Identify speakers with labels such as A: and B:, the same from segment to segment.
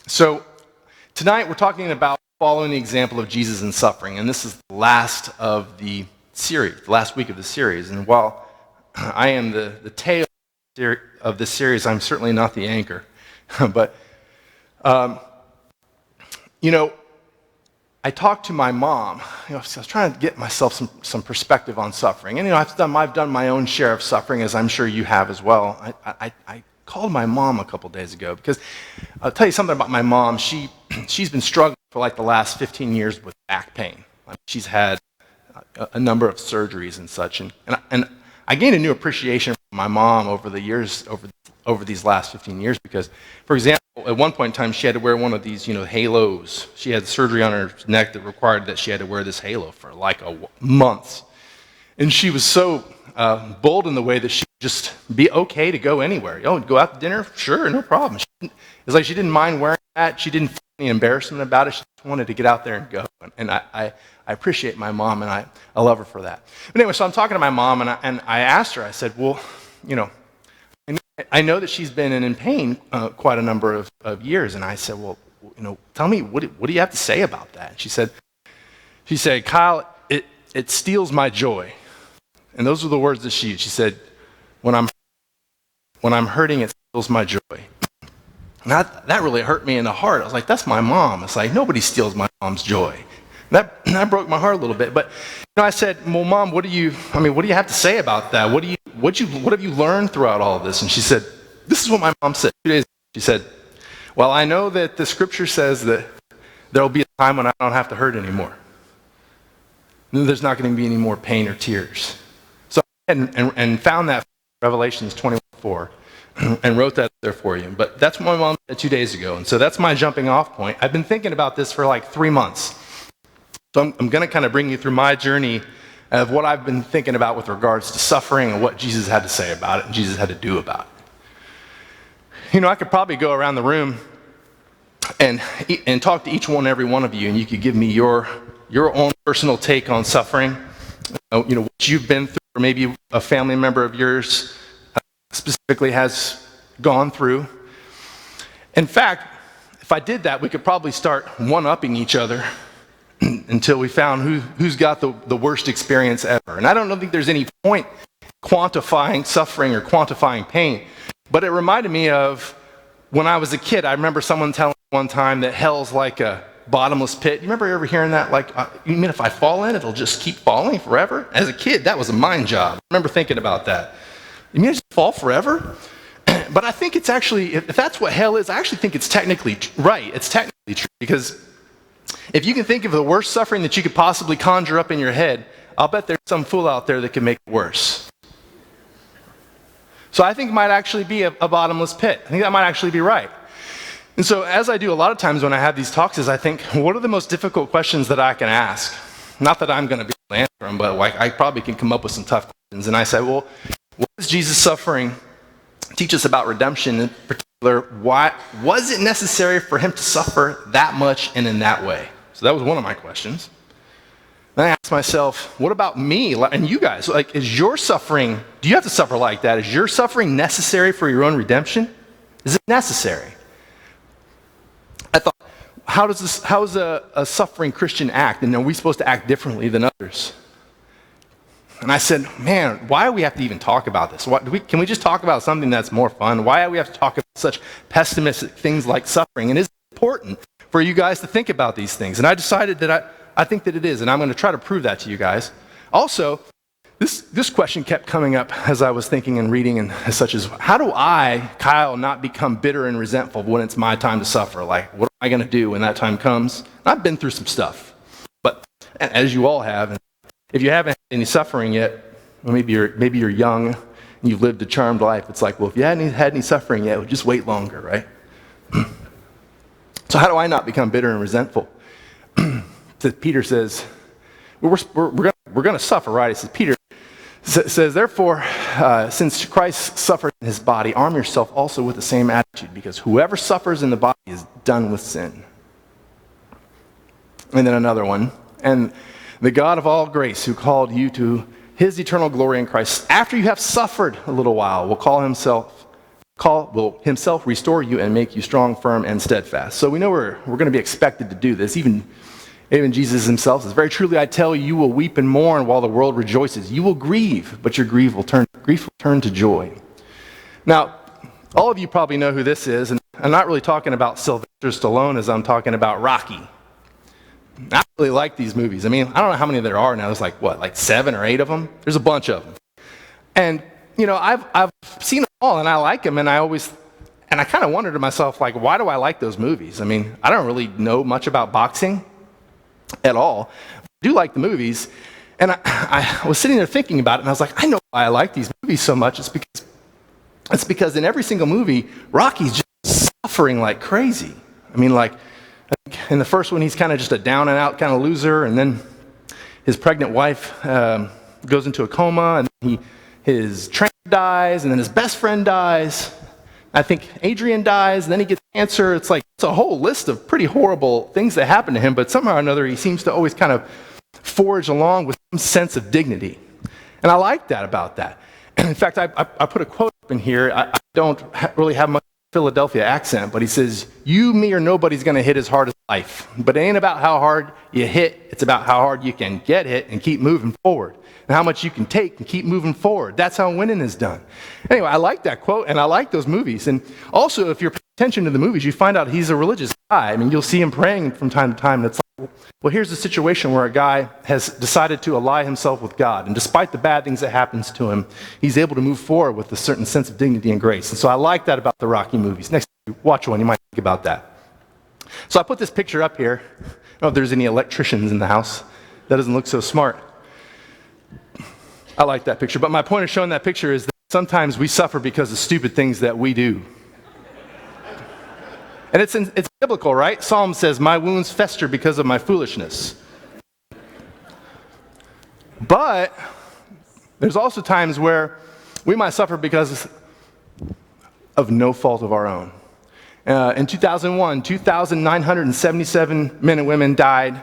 A: So tonight we're talking about following the example of Jesus in suffering, and this is the last of the series, the last week of the series. And while I am the tail of this series, I'm certainly not the anchor. But, I talked to my mom. I was trying to get myself some perspective on suffering. And, I've done my own share of suffering, as I'm sure you have as well. I called my mom a couple days ago because I'll tell you something about my mom. She's been struggling for like the last 15 years with back pain. She's had a number of surgeries and such. And I gained a new appreciation for my mom over the years, over these last 15 years because, for example, at one point in time, she had to wear one of these, halos. She had surgery on her neck that required that she had to wear this halo for like months. And she was so bold in the way that she would just be okay to go anywhere. Go out to dinner? Sure, no problem. It's like she didn't mind wearing that. She didn't feel any embarrassment about it. She just wanted to get out there and go. And I appreciate my mom, and I love her for that. But anyway, so I'm talking to my mom, and I asked her, I said, well, I know that she's been in pain quite a number of years. And I said, well, tell me, what do you have to say about that? And she said, Kyle, it steals my joy. And those were the words that she used. She said, when I'm hurting, it steals my joy. And that really hurt me in the heart. I was like, that's my mom. It's like, nobody steals my mom's joy. And that broke my heart a little bit. But I said, well, Mom, what do you have to say about that? What have you learned throughout all of this? And she said, this is what my mom said 2 days ago. She said, well, I know that the scripture says that there will be a time when I don't have to hurt anymore. There's not going to be any more pain or tears. So I went and found that Revelations 21:4 and wrote that there for you. But that's what my mom said 2 days ago. And so that's my jumping off point. I've been thinking about this for like 3 months. So I'm going to kind of bring you through my journey of what I've been thinking about with regards to suffering and what Jesus had to say about it and Jesus had to do about it. I could probably go around the room and talk to each one, every one of you, and you could give me your own personal take on suffering, what you've been through, or maybe a family member of yours specifically has gone through. In fact, if I did that, we could probably start one-upping each other until we found who's got the worst experience ever. And I don't think there's any point quantifying suffering or quantifying pain, but it reminded me of when I was a kid. I remember someone telling me one time that hell's like a bottomless pit. You remember ever hearing that? Like, you mean if I fall in, it'll just keep falling forever? As a kid, that was a mind job. I remember thinking about that. You mean I just fall forever? But I think it's actually, if that's what hell is, I actually think it's technically right. It's technically true, because if you can think of the worst suffering that you could possibly conjure up in your head, I'll bet there's some fool out there that can make it worse. So I think it might actually be a bottomless pit. I think that might actually be right. And so as I do a lot of times when I have these talks is I think, what are the most difficult questions that I can ask? Not that I'm going to be able to answer them, but I probably can come up with some tough questions. And I say, well, what does Jesus' suffering teach us about redemption? In particular, why was it necessary for him to suffer that much and in that way? So that was one of my questions. Then I asked myself, what about me and you guys? Like, is your suffering, do you have to suffer like that? Is your suffering necessary for your own redemption? Is it necessary? I thought, how does a suffering Christian act? And are we supposed to act differently than others? And I said, man, why do we have to even talk about this? Can we just talk about something that's more fun? Why do we have to talk about such pessimistic things like suffering? And it's important for you guys to think about these things. And I decided that I think that it is, and I'm going to try to prove that to you guys. Also, this question kept coming up as I was thinking and reading, and such as, how do I, Kyle, not become bitter and resentful when it's my time to suffer? Like, what am I going to do when that time comes? And I've been through some stuff, but as you all have, and if you haven't had any suffering yet, or maybe you're young and you've lived a charmed life, it's like, well, if you hadn't had any suffering yet, well, just wait longer, right? So how do I not become bitter and resentful? Peter says, we're going to suffer, right? It says, Peter says, therefore, since Christ suffered in his body, arm yourself also with the same attitude, because whoever suffers in the body is done with sin. And then another one, and the God of all grace, who called you to his eternal glory in Christ, after you have suffered a little while, will call himself will himself restore you and make you strong, firm, and steadfast. So we know we're going to be expected to do this. Even Jesus himself says, very truly I tell you, you will weep and mourn while the world rejoices. You will grieve, but your grief will turn to joy. Now, all of you probably know who this is, and I'm not really talking about Sylvester Stallone as I'm talking about Rocky. I really like these movies. I mean, I don't know how many there are now. There's like 7 or 8 of them? There's a bunch of them. And, I've seen them all, and I like them, and I kind of wondered to myself, why do I like those movies? I mean, I don't really know much about boxing at all. I do like the movies, and I was sitting there thinking about it, and I was like, I know why I like these movies so much. It's because in every single movie, Rocky's just suffering like crazy. I mean, in the first one, he's kind of just a down-and-out kind of loser, and then his pregnant wife goes into a coma, and his trainer dies, and then his best friend dies. I think Adrian dies, and then he gets cancer. It's a whole list of pretty horrible things that happen to him, but somehow or another, he seems to always kind of forge along with some sense of dignity. And I like that about that. And in fact, I put a quote up in here. I don't really have much Philadelphia accent, but he says, you, me, or nobody's going to hit as hard as life. But it ain't about how hard you hit. It's about how hard you can get hit and keep moving forward. And how much you can take and keep moving forward. That's how winning is done. Anyway, I like that quote, and I like those movies. And also, if you're paying attention to the movies, you find out he's a religious guy. I mean, you'll see him praying from time to time, and it's like, well, here's a situation where a guy has decided to ally himself with God. And despite the bad things that happens to him, he's able to move forward with a certain sense of dignity and grace. And so I like that about the Rocky movies. Next time you watch one, you might think about that. So I put this picture up here. I don't know if there's any electricians in the house. That doesn't look so smart. I like that picture. But my point of showing that picture is that sometimes we suffer because of stupid things that we do. And it's biblical, right? Psalm says, my wounds fester because of my foolishness. But there's also times where we might suffer because of no fault of our own. In 2001, 2,977 men and women died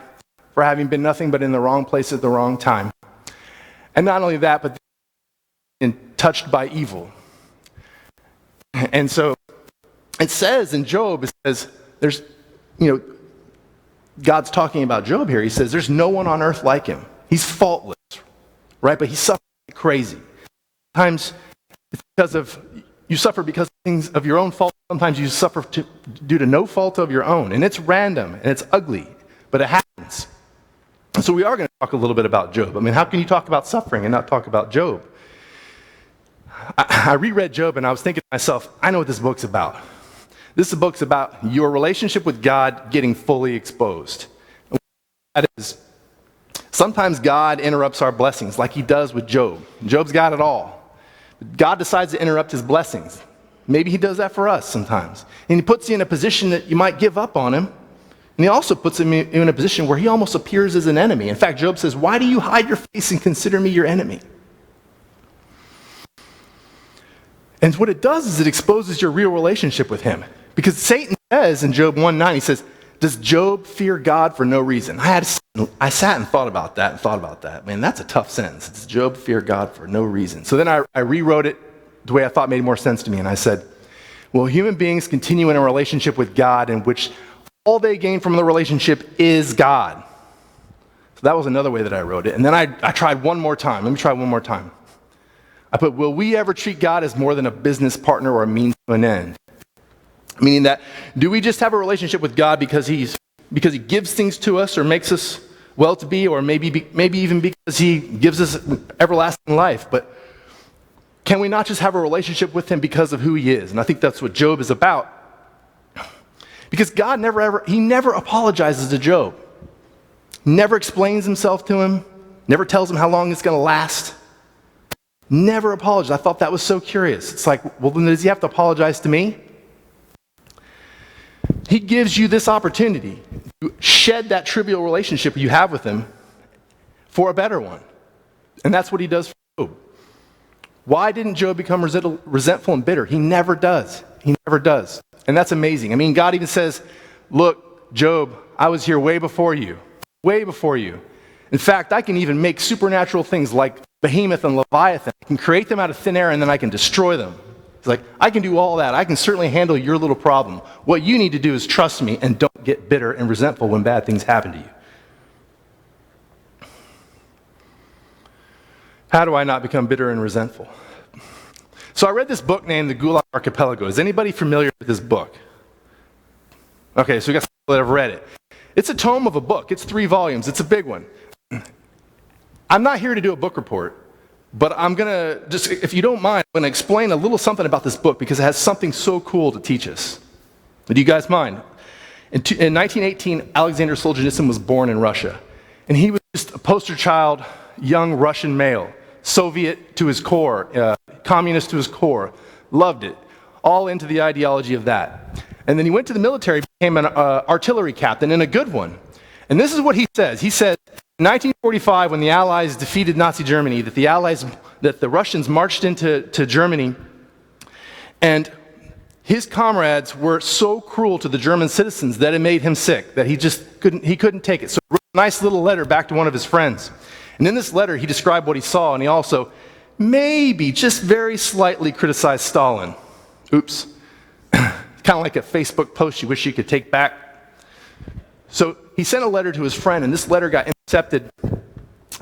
A: for having been nothing but in the wrong place at the wrong time. And not only that, but touched by evil. And so it says in Job, it says, God's talking about Job here. He says, there's no one on earth like him. He's faultless, right? But he suffers like crazy. Sometimes it's you suffer because of things of your own fault. Sometimes you suffer due to no fault of your own. And it's random, and it's ugly, but it happens. So we are going to talk a little bit about Job. I mean, how can you talk about suffering and not talk about Job? I reread Job, and I was thinking to myself, I know what this book's about. This book's about your relationship with God getting fully exposed. That is, sometimes God interrupts our blessings like he does with Job. Job's got it all. God decides to interrupt his blessings. Maybe he does that for us sometimes. And he puts you in a position that you might give up on him. And he also puts him in a position where he almost appears as an enemy. In fact, Job says, why do you hide your face and consider me your enemy? And what it does is it exposes your real relationship with him. Because Satan says in Job 1:9, he says, does Job fear God for no reason? I sat and thought about that. Man, that's a tough sentence. Does Job fear God for no reason? So then I rewrote it the way I thought made more sense to me. And I said, well, human beings continue in a relationship with God in which all they gain from the relationship is God. So that was another way that I wrote it. And then I tried one more time. Let me try one more time. I put, will we ever treat God as more than a business partner or a means to an end? Meaning that, do we just have a relationship with God because he gives things to us or makes us well to be, or maybe even because he gives us everlasting life? But can we not just have a relationship with him because of who he is? And I think that's what Job is about. Because God never apologizes to Job. Never explains himself to him. Never tells him how long it's going to last. Never apologizes. I thought that was so curious. It's like, well, then does he have to apologize to me? He gives you this opportunity to shed that trivial relationship you have with him for a better one. And that's what he does for Job. Why didn't Job become resentful and bitter? He never does. He never does. And that's amazing. I mean, God even says, look, Job, I was here way before you. Way before you. In fact, I can even make supernatural things like Behemoth and Leviathan. I can create them out of thin air and then I can destroy them. He's like, I can do all that. I can certainly handle your little problem. What you need to do is trust me and don't get bitter and resentful when bad things happen to you. How do I not become bitter and resentful? So I read this book named The Gulag Archipelago. Is anybody familiar with this book? Okay, so we got some people that have read it. It's a tome of a book. It's 3 volumes. It's a big one. I'm not here to do a book report, but I'm going to just, if you don't mind, I'm going to explain a little something about this book because it has something so cool to teach us. Do you guys mind? In 1918, Alexander Solzhenitsyn was born in Russia, and he was just a poster child, young Russian male, Soviet to his core, communist to his core, loved it, all into the ideology of that. And then he went to the military, became an artillery captain, and a good one. And this is what he says. He said, in 1945, when the Allies defeated Nazi Germany, that the Russians marched into Germany, and his comrades were so cruel to the German citizens that it made him sick, that he couldn't take it. So he wrote a nice little letter back to one of his friends. And in this letter, he described what he saw, and he also maybe just very slightly criticized Stalin. Oops. Kind of like a Facebook post you wish you could take back. So he sent a letter to his friend, and this letter got intercepted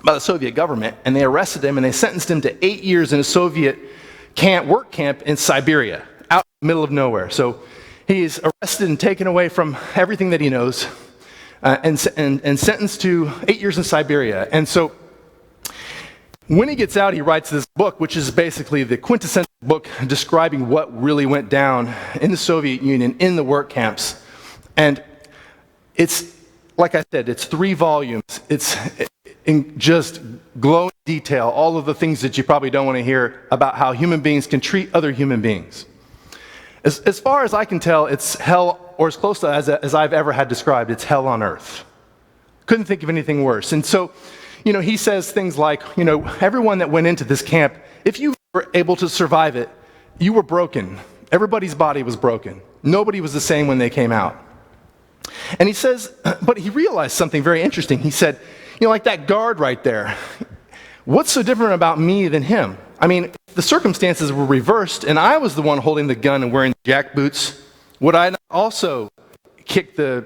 A: by the Soviet government, and they arrested him, and they sentenced him to 8 years in a Soviet work camp in Siberia, out in the middle of nowhere. So he's arrested and taken away from everything that he knows, and sentenced to 8 years in Siberia. And so when he gets out, he writes this book, which is basically the quintessential book describing what really went down in the Soviet Union, in the work camps. And it's, like I said, it's 3 volumes. It's in just glowing detail, all of the things that you probably don't want to hear about how human beings can treat other human beings. As far as I can tell, it's hell, or as close to as I've ever had described, it's hell on earth. Couldn't think of anything worse. And so, he says things like, everyone that went into this camp, if you were able to survive it, you were broken. Everybody's body was broken. Nobody was the same when they came out. And he says, but he realized something very interesting. He said, like that guard right there, what's so different about me than him? I mean, if the circumstances were reversed and I was the one holding the gun and wearing jack boots, would I not also kick the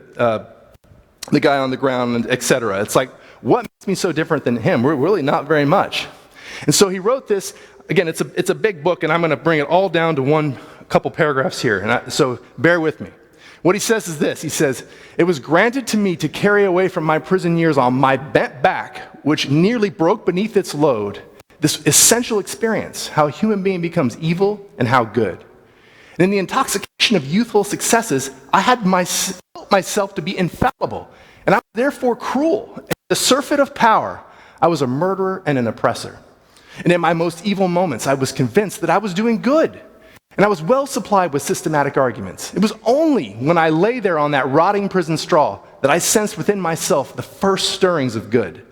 A: guy on the ground, and et cetera? It's like, what makes me so different than him? We're really not very much. And so he wrote this. Again, it's a big book, and I'm going to bring it all down to couple paragraphs here. So bear with me. What he says is this. He says, "It was granted to me to carry away from my prison years on my bent back, which nearly broke beneath its load, this essential experience, how a human being becomes evil and how good. And in the intoxication of youthful successes, I had myself to be infallible, and I was therefore cruel. In the surfeit of power, I was a murderer and an oppressor. And in my most evil moments, I was convinced that I was doing good, and I was well supplied with systematic arguments. It was only when I lay there on that rotting prison straw that I sensed within myself the first stirrings of good.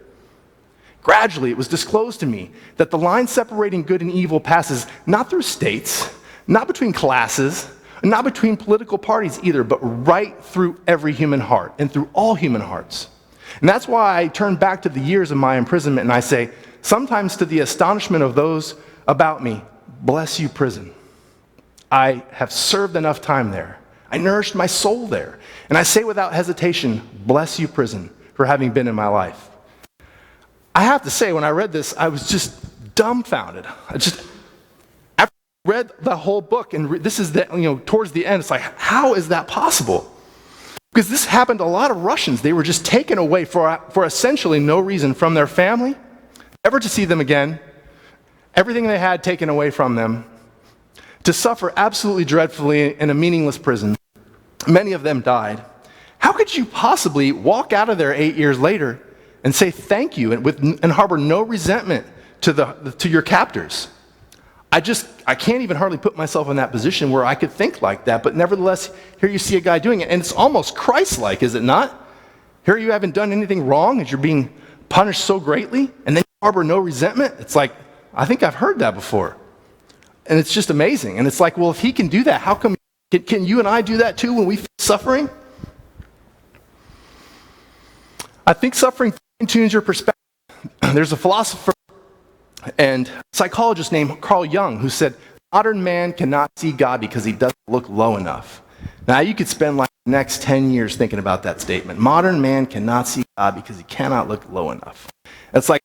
A: Gradually, it was disclosed to me that the line separating good and evil passes not through states, not between classes, not between political parties either, but right through every human heart and through all human hearts. And that's why I turn back to the years of my imprisonment and I say, sometimes to the astonishment of those about me, bless you, prison. I have served enough time there. I nourished my soul there. And I say without hesitation, bless you, prison, for having been in my life." I have to say, when I read this, I was just dumbfounded. After I read the whole book, and this is towards the end, it's like, how is that possible? Because this happened to a lot of Russians. They were just taken away for essentially no reason from their family, never to see them again, everything they had taken away from them, to suffer absolutely dreadfully in a meaningless prison. Many of them died. How could you possibly walk out of there 8 years later and say thank you and harbor no resentment to your captors? I can't even hardly put myself in that position where I could think like that, but nevertheless, here you see a guy doing it, and it's almost Christ-like, is it not? Here you haven't done anything wrong, and you're being punished so greatly, and then you harbor no resentment? It's like, I think I've heard that before. And it's just amazing. And it's like, well, if he can do that, how come can you and I do that too when we feel suffering? I think suffering tunes your perspective. There's a philosopher and psychologist named Carl Jung who said, modern man cannot see God because he doesn't look low enough. Now, you could spend like the next 10 years thinking about that statement. Modern man cannot see God because he cannot look low enough. It's like,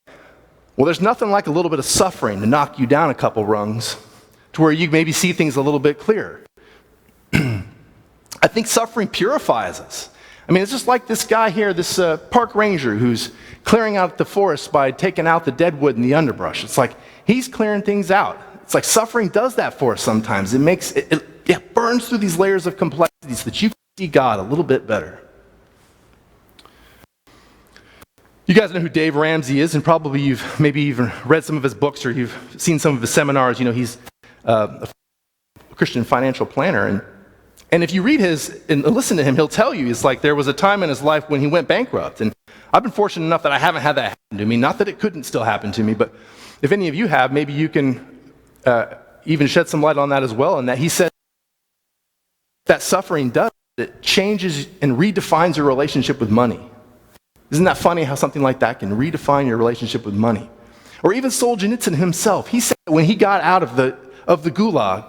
A: well, there's nothing like a little bit of suffering to knock you down a couple rungs to where you maybe see things a little bit clearer. I think suffering purifies us. I mean, it's just like this guy here, this park ranger who's clearing out the forest by taking out the dead wood and the underbrush. It's like he's clearing things out. It's like suffering does that for us sometimes. It burns through these layers of complexity so that you can see God a little bit better. You guys know who Dave Ramsey is, and probably you've maybe even read some of his books or you've seen some of his seminars. You know, he's a Christian financial planner. And if you read his and listen to him, he'll tell you, it's like there was a time in his life when he went bankrupt. And I've been fortunate enough that I haven't had that happen to me. Not that it couldn't still happen to me, but if any of you have, maybe you can even shed some light on that as well. And that he said that suffering does, it changes and redefines your relationship with money. Isn't that funny how something like that can redefine your relationship with money? Or even Solzhenitsyn himself, he said when he got out of the gulag,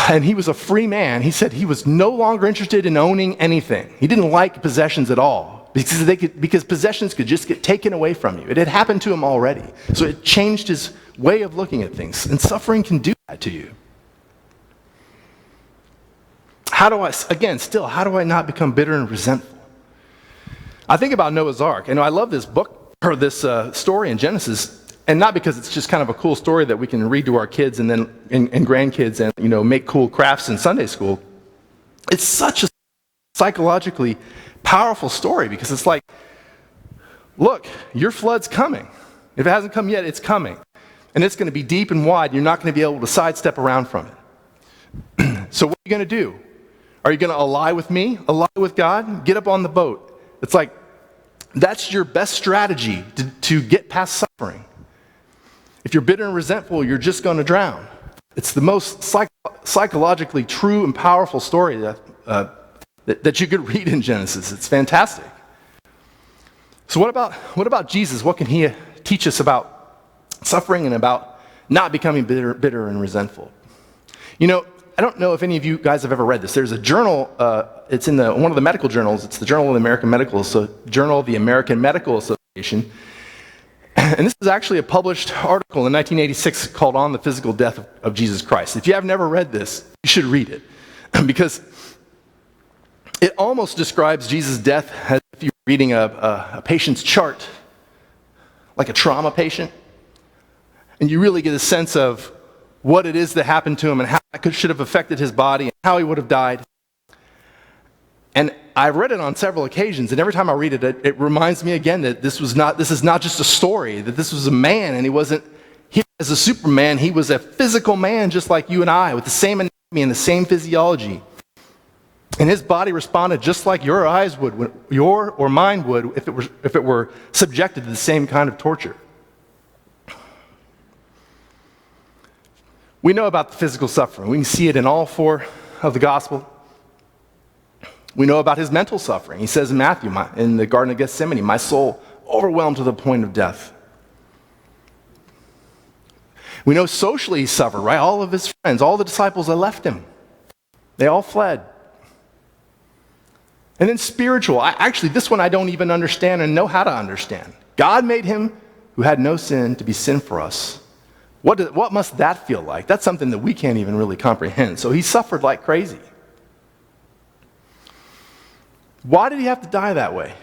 A: and he was a free man, he said he was no longer interested in owning anything. He didn't like possessions at all because possessions could just get taken away from you. It had happened to him already. So it changed his way of looking at things. And suffering can do that to you. How do I not become bitter and resentful? I think about Noah's Ark. And I love this book, or this story in Genesis. And not because it's just kind of a cool story that we can read to our kids and then and grandkids and, you know, make cool crafts in Sunday school. It's such a psychologically powerful story because it's like, look, your flood's coming. If it hasn't come yet, it's coming. And it's going to be deep and wide. You're not going to be able to sidestep around from it. So what are you going to do? Are you going to ally with me? Ally with God? Get up on the boat. It's like, that's your best strategy to get past suffering. If you're bitter and resentful, you're just going to drown. It's the most psychologically true and powerful story that you could read in Genesis. It's fantastic. So what about Jesus? What can he teach us about suffering and about not becoming bitter and resentful? You know, I don't know if any of you guys have ever read this. There's a journal. It's in one of the medical journals. It's the Journal of the American Medical Association. And this is actually a published article in 1986 called On the Physical Death of Jesus Christ. If you have never read this, you should read it. Because it almost describes Jesus' death as if you're reading a patient's chart, like a trauma patient. And you really get a sense of what it is that happened to him and how it should have affected his body and how he would have died. And I've read it on several occasions, and every time I read it, it reminds me again that this is not just a story, that this was a man, and he wasn't here as a Superman. He was a physical man just like you and I, with the same anatomy and the same physiology. And his body responded just like your eyes would, your or mine would, if it were subjected to the same kind of torture. We know about the physical suffering. We can see it in all four of the gospel. We know about his mental suffering. He says in Matthew, in the Garden of Gethsemane, my soul overwhelmed to the point of death. We know socially he suffered, right? All of his friends, all the disciples that left him, they all fled. And then spiritual. Actually, this one I don't even understand and know how to understand. God made him who had no sin to be sin for us. What must that feel like? That's something that we can't even really comprehend. So he suffered like crazy. Why did he have to die that way?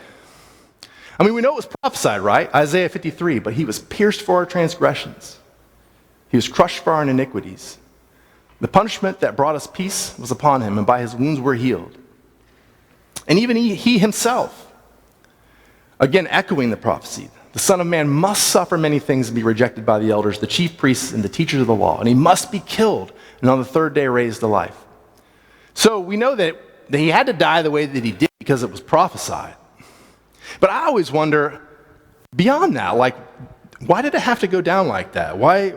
A: I mean, we know it was prophesied, right? Isaiah 53, but he was pierced for our transgressions. He was crushed for our iniquities. The punishment that brought us peace was upon him, and by his wounds we're healed. And even he himself, again echoing the prophecy, the Son of Man must suffer many things and be rejected by the elders, the chief priests, and the teachers of the law, and he must be killed, and on the third day raised to life. So we know that he had to die the way that he did because it was prophesied. But I always wonder, beyond that, like, why did it have to go down like that? Why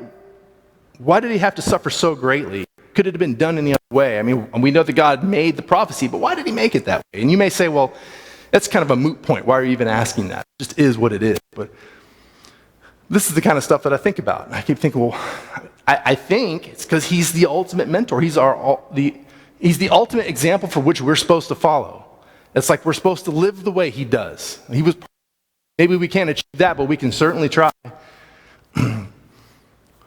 A: did he have to suffer so greatly? Could it have been done any other way? I mean, we know that God made the prophecy, but why did he make it that way? And you may say, well, that's kind of a moot point. Why are you even asking that? It just is what it is. But this is the kind of stuff that I think about. And I keep thinking, well, I think it's because he's the ultimate mentor. He's the ultimate example for which we're supposed to follow. It's like we're supposed to live the way he does. Maybe we can't achieve that, but we can certainly try.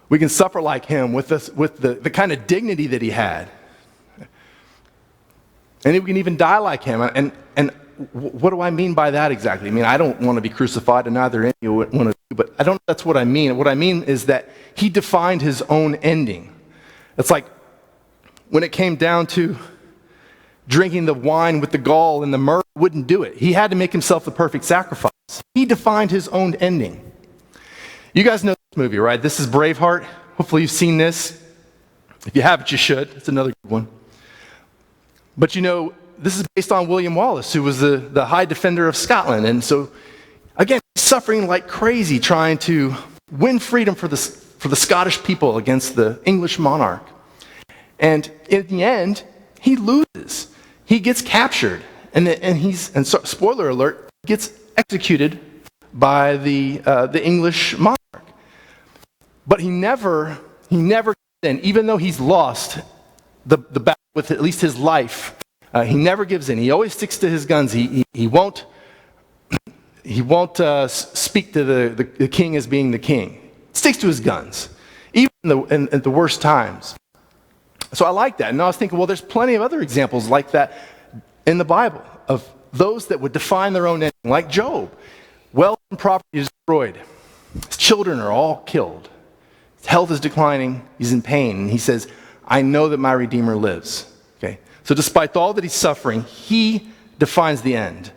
A: We can suffer like him with the kind of dignity that he had. And we can even die like him. And what do I mean by that exactly? I mean, I don't want to be crucified, and neither any of you want to do, but I don't know if that's what I mean. What I mean is that he defined his own ending. It's like when it came down to drinking the wine with the gall and the myrrh, wouldn't do it. He had to make himself the perfect sacrifice. He defined his own ending. You guys know this movie, right? This is Braveheart. Hopefully you've seen this. If you haven't, you should. It's another good one. But you know, this is based on William Wallace, who was the High Defender of Scotland. And so, again, he's suffering like crazy trying to win freedom for the Scottish people against the English monarch. And in the end, he loses. He gets captured. And so, spoiler alert, gets executed by the English monarch. But he never gives in, even though he's lost the battle with at least his life. He never gives in. He always sticks to his guns. He won't speak to the king as being the king. Sticks to his guns, even in the worst times. So I like that. And I was thinking, well, there's plenty of other examples like that in the Bible of those that would define their own ending, like Job. Wealth and property is destroyed. His children are all killed. His health is declining. He's in pain. And he says, I know that my Redeemer lives. Okay. So despite all that he's suffering, he defines the end.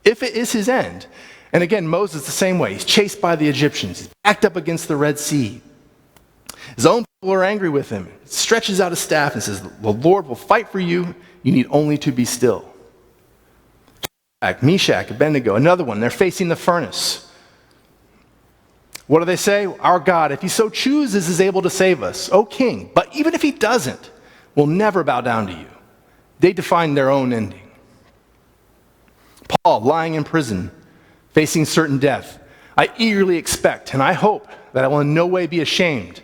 A: If it is his end. And again, Moses the same way. He's chased by the Egyptians. He's backed up against the Red Sea. His own people are angry with him. He stretches out his staff and says, the Lord will fight for you. You need only to be still. Meshach, Abednego, another one. They're facing the furnace. What do they say? Our God, if he so chooses, is able to save us. O king, but even if he doesn't, we'll never bow down to you. They define their own ending. Paul, lying in prison, facing certain death. I eagerly expect and I hope that I will in no way be ashamed,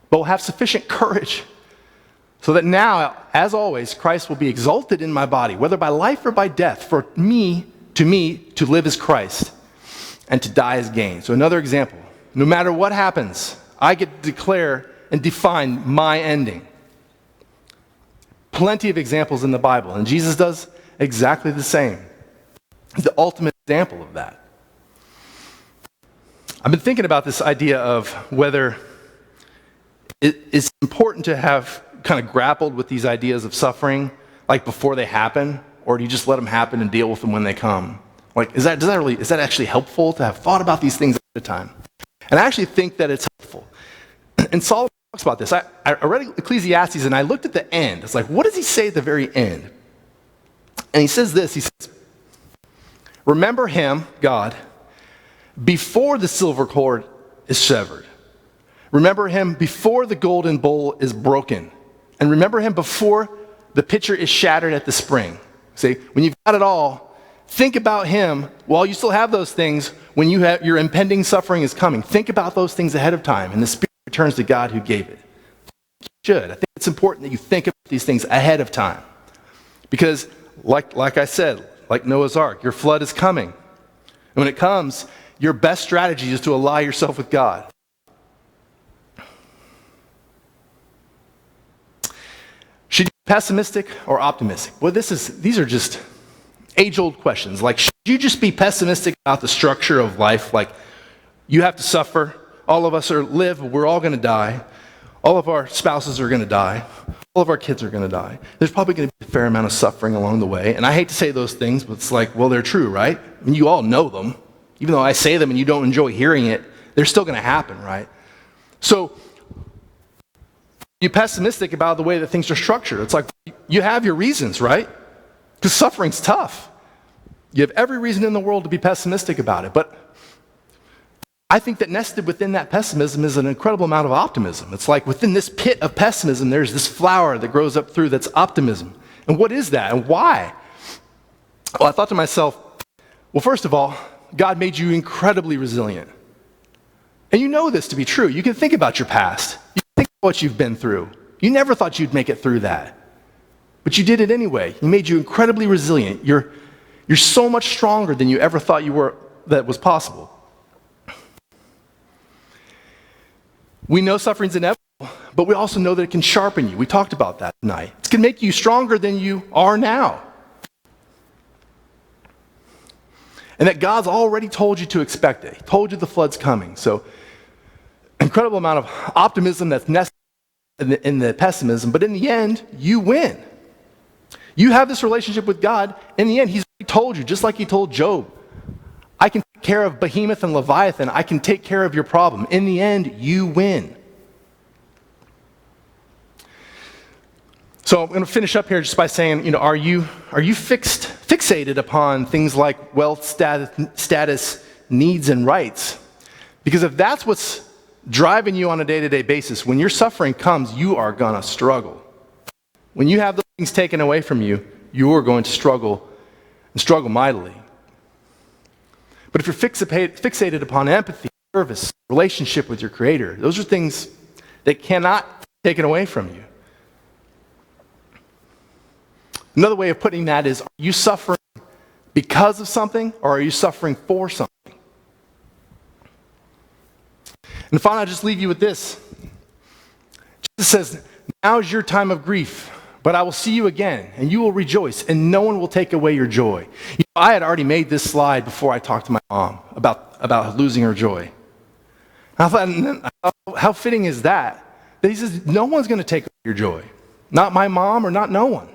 A: but will have sufficient courage so that now, as always, Christ will be exalted in my body, whether by life or by death. For me, to live is Christ, and to die is gain. So another example, no matter what happens, I get to declare and define my ending. Plenty of examples in the Bible, and Jesus does exactly the same. He's the ultimate example of that. I've been thinking about this idea of whether it's important to have kind of grappled with these ideas of suffering, like before they happen, or do you just let them happen and deal with them when they come? Like, is that actually helpful to have thought about these things at a time? And I actually think that it's helpful. And Solomon talks about this. I read Ecclesiastes and I looked at the end. It's like, what does he say at the very end? And he says this, he says, remember him, God, before the silver cord is severed. Remember him before the golden bowl is broken. And remember him before the pitcher is shattered at the spring. See, when you've got it all, think about him while you still have those things, when your impending suffering is coming. Think about those things ahead of time, and the Spirit returns to God who gave it. You should. I think it's important that you think about these things ahead of time. Because, like I said, like Noah's Ark, your flood is coming. And when it comes, your best strategy is to ally yourself with God. Should you be pessimistic or optimistic? Well, these are just age-old questions. Like, should you just be pessimistic about the structure of life? Like, you have to suffer. All of us live. We're all going to die. All of our spouses are going to die. All of our kids are going to die. There's probably going to be a fair amount of suffering along the way. And I hate to say those things, but it's like, well, they're true, right? I mean, you all know them. Even though I say them and you don't enjoy hearing it, they're still going to happen, right? So, you're pessimistic about the way that things are structured. It's like, you have your reasons, right? Because suffering's tough. You have every reason in the world to be pessimistic about it. But I think that nested within that pessimism is an incredible amount of optimism. It's like within this pit of pessimism, there's this flower that grows up through that's optimism. And what is that? And why? Well, I thought to myself, well, first of all, God made you incredibly resilient. And you know this to be true. You can think about your past. You what you've been through. You never thought you'd make it through that. But you did it anyway. He made you incredibly resilient. You're so much stronger than you ever thought you were, that was possible. We know suffering's inevitable, but we also know that it can sharpen you. We talked about that tonight. It can make you stronger than you are now. And that God's already told you to expect it. He told you the flood's coming. So, incredible amount of optimism that's necessary in the pessimism, but in the end, you win. You have this relationship with God. In the end, he's already told you, just like he told Job, I can take care of Behemoth and Leviathan. I can take care of your problem. In the end, you win. So I'm going to finish up here just by saying, are you fixated upon things like wealth, status, needs, and rights? Because if that's what's driving you on a day-to-day basis, when your suffering comes, you are going to struggle. When you have those things taken away from you, you are going to struggle, and struggle mightily. But if you're fixated upon empathy, service, relationship with your Creator, those are things that cannot be taken away from you. Another way of putting that is, are you suffering because of something, or are you suffering for something? And finally, I'll just leave you with this. Jesus says, now is your time of grief, but I will see you again, and you will rejoice, and no one will take away your joy. I had already made this slide before I talked to my mom about losing her joy. I thought, how fitting is that? That he says, no one's going to take away your joy. Not my mom or not no one.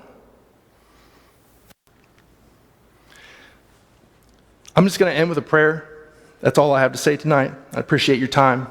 A: I'm just going to end with a prayer. That's all I have to say tonight. I appreciate your time.